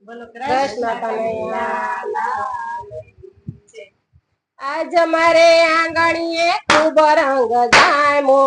બોલો કૃષ્ણ કનૈયા લાલ છે। આજ મારે આંગણીએ ખૂબ રંગ જામો,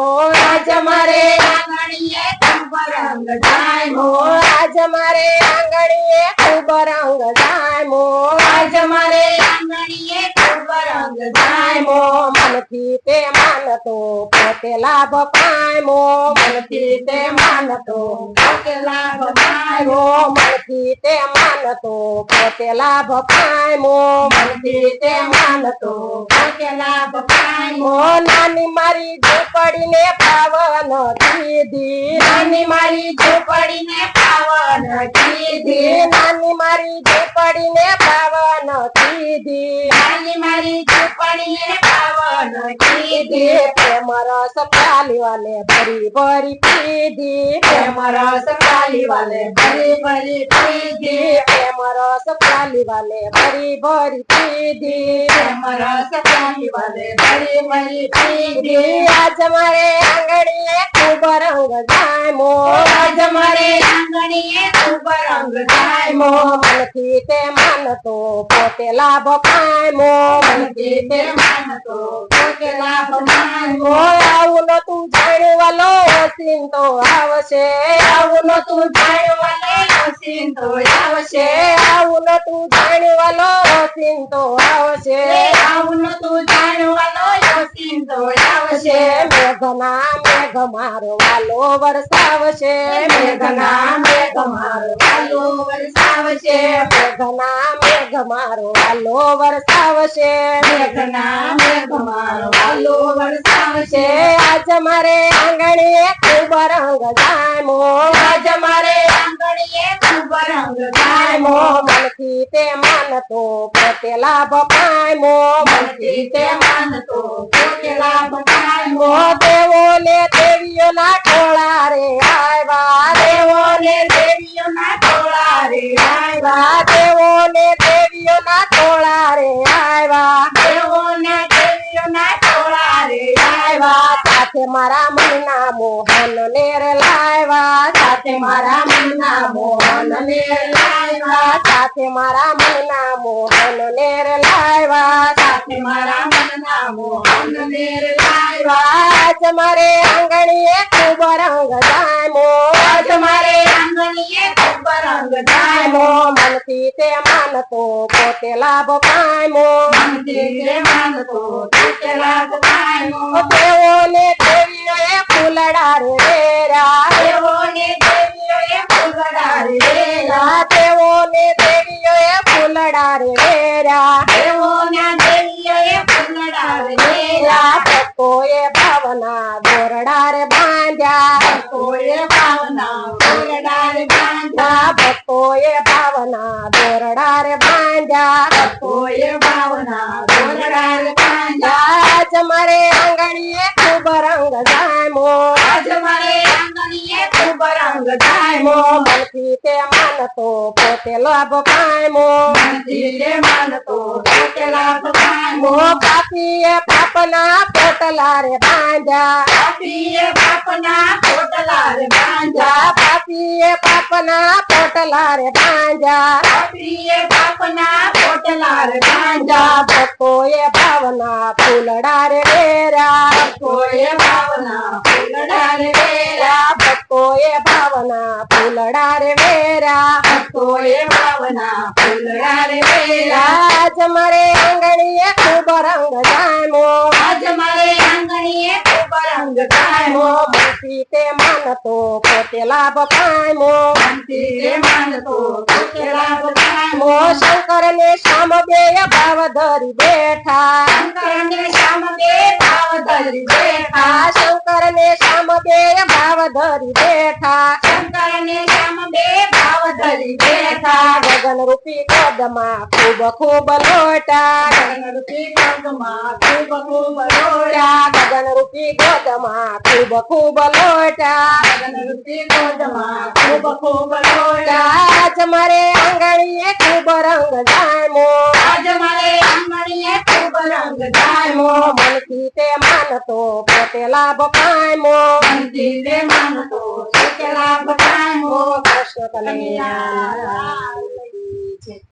આજ મારે આંગણીએ ખૂબ રંગ જામો, આજ મારે આંગણીએ ખૂબ રંગ જામો, આજ મારે આંગણીએ ખૂબ રંગ જામો, મનથી તે માનતો પોતે લાભ પામો, મનથી તે માનતો પોતે લાભ પામ્યો, મનથી તે માનતો પોતે લાભ પામો, મનથી તે માનતો પોતે લાભ પામ્યો। નાની મારી ઝૂંપડીને પાવન કીધી, નાની મારી ઝૂંપડીને પાવન કીધી, નાની મારી ઝૂંપડીને પાવન કીધી, નાની મારી ઝૂંપડીને પાવન કીધી, પ્રેમ રસ પ્યાલી વાલે ભરી ભરી પીધી, પ્રેમ રસ પ્યાલી વાલે ભરી ભરી પીધી, પ્રેમ રસ પ્યાલી વાલે ભરી ભરી પીધી, પ્રેમ રસ પ્યાલી વાલે ભરી ભરી પીધી। આજ મારે આંગણીએ ખૂબ રંગ જામો, આજ મારે આંગણીએ ખૂબ રંગ જામો, મનથી તે માનતો પોતે લાભ પામો, મનથી તે માનતો પોતે લાભ પામ્યો। આવું નતું જાણ્યું વાલો ઓસિંતો આવશે, આવું નતું જાણ્યું વાલે ઓસિંતો આવશે, આવું નતું જાણ્યું વાલો ઓસિંતો આવશે, આવું નતું જાણ્યું વાલો ઓસિંતો આવશે, મેઘના મેઘ મારો વાલો વરસાવશે, મેઘના મેઘ મારો વાલો વરસાવશે, મેઘના મેઘ મારો વાલો વરસાવશે, મેઘના મેઘ મારો વાલો વરસાવશે। આજ મારે આંગણીએ ખૂબ રંગ જામો, આજ મારે આંગણીએ ખૂબ રંગ જામો, મનથી તે માનતો પોતે લાભ પામો, મનથી તે માનતો પોતે લાભ પામ્યો। દેવો ને દેવીઓના ટોળા રે આવ્યા, દેવો ને દેવીઓના ટોળા રે આવ્યા, દેવો ને દેવીઓના ટોળા રે આવ્યા, દેવો ને દેવીઓના ટોળા રે આવ્યા, સાથે મારા મનના મોહન ને રે લાવ્યા, સાથે મારા મનના મોહન ને લાવ્યા, સાથે મારા મનના મોહન ને રે લાવ્યા, સાથે મારા મનના મોહન ને લાવ્યા, આજ મારે આંગણીએ ખૂબ રંગ જામો, આજ મારે આંગણીએ ખૂબ રંગ જામો, મનથી તે માનતો પોતે લાભ પામો, મનથી તે માનતો પોતે લાભ પામ્યો। દેવો ને દેવીઓએ ફૂલડા રે વેરા, દેવો ને દેવીઓએ ફૂલડા રે વેરા, દેવો ને દેવીઓએ ફૂલડા રે વેરા, દેવો ને દેવીઓએ ફૂલડા રે વેરા, ભક્તોએ ભાવના દોરડા રે બાંધ્યા, ભક્તોએ ભાવના ફૂલડા રે બાંધ્યા, ભક્તોએ ભાવના દોરડા રે બાંધ્યા, ભક્તોએ ભાવના ફૂલડા રે બાંધ્યા। આજ મારે આંગણીએ ખૂબ રંગ જામો, આજ મારે આંગણીએ ખૂબ રંગ જામો, મનથી તે માનતો પોતે લાભ પામો, મનથી તે માનતો પોતે લાભ પામ્યો। પાપીએ પાપના પોટલા રે બાંધ્યા, પાપીએ પાપના પોટલા રે બાંધ્યા, પાપીએ પાપના પોટલા રે બાંધ્યા, પાપીએ પાપના પોટલા રે બાંધ્યા, ભક્તોએ ભાવના ફૂલડા રે વેરા, ભક્તોએ ભાવના ફૂલડા રે વેરા, ભક્તોએ ભાવના ફૂલડા રે વેરા, ભક્તોએ ભાવના ફૂલડા રે વેરા, આજ મારે આંગણીએ ખૂબ રંગ જામો, આજ મારે આંગણીએ ખૂબ રંગ જામો, મનથી તે માનતો પોતે લાભ પામો, મનથી તે માનતો પોતે લાભ પામ્યો। શંકર ને શ્યામ બે ભાવ ધરી બેઠા, શંકર ને શ્યામ બે ભાવ ધરી બેઠા, શંકર ને શ્યામ બે ભાવ ધરી બેઠા, શંકર ને શ્યામ બે ભાવ ધરી બેઠા, ગગન રૂપી ગોદમાં ખૂબ ખૂબ લોટા, ગગનરૂપી ગોદમાં ખૂબ ખૂબ લોટા, ગગન રૂપી ગોદમાં ખૂબ ખૂબ લોટા, ગગનરૂપી ગોદમાં ખૂબ ખૂબ લોટા, આજ મારે આંગણીએ ખૂબ રંગ જામો, આજ મારે આંગણીએ ખૂબ રંગ જામો, મનથી તે માનતો પોતે લાભ પામો, મનથી તે માનતો પોતે લાભ પામ્યો। કૃષ્ણ કનૈયા લાલ।